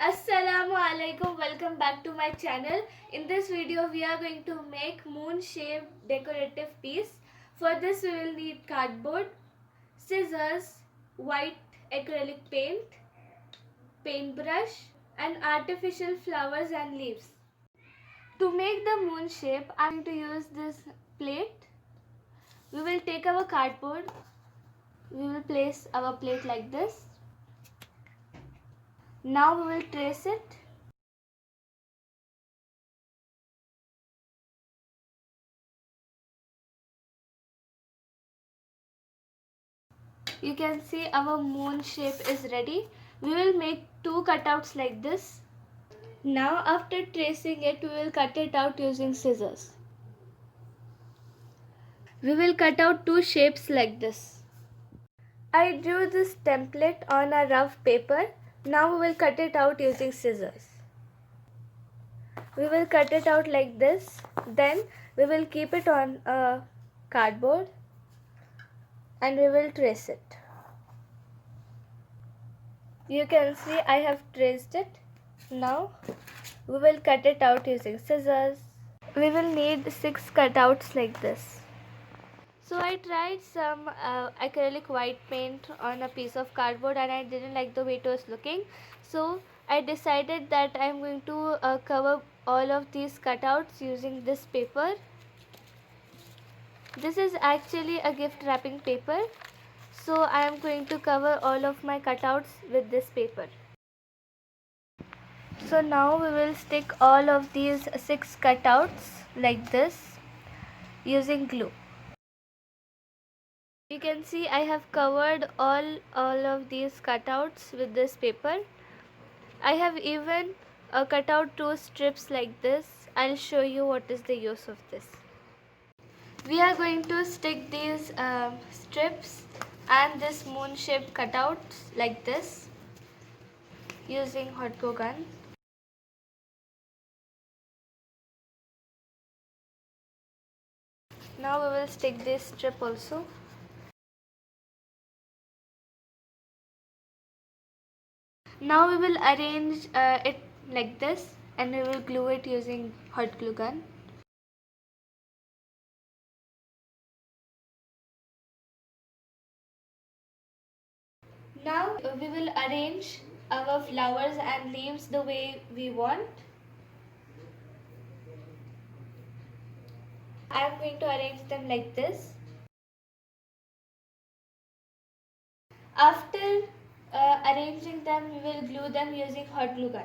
Assalamu alaikum, welcome back to my channel. In this video we are going to make moon shaped decorative piece. For this we will need cardboard, scissors, white acrylic paint, paintbrush and artificial flowers and leaves. To make the moon shape I am going to use this plate. We will take our cardboard, we will place our plate like this. Now we will trace it. You can see our moon shape is ready. We will make two cutouts like this. Now after tracing it, we will cut it out using scissors. We will cut out two shapes like this. I drew this template on a rough paper. Now we will cut it out using scissors. We will cut it out like this. Then we will keep it on a cardboard and we will trace it. You can see I have traced it. Now we will cut it out using scissors. We will need 6 cutouts like this. So I tried some acrylic white paint on a piece of cardboard and I didn't like the way it was looking. So I decided that I am going to cover all of these cutouts using this paper. This is actually a gift wrapping paper. So I am going to cover all of my cutouts with this paper. So now we will stick all of these 6 cutouts like this using glue. You can see I have covered all of these cutouts with this paper. I have even cut out 2 strips like this. I'll show you what is the use of this. We are going to stick these strips and this moon shaped cutouts like this using hot glue gun. Now we will stick this strip also. Now we will arrange it like this and we will glue it using hot glue gun. Now we will arrange our flowers and leaves the way we want. I am going to arrange them like this. After arranging them, we will glue them using hot glue gun.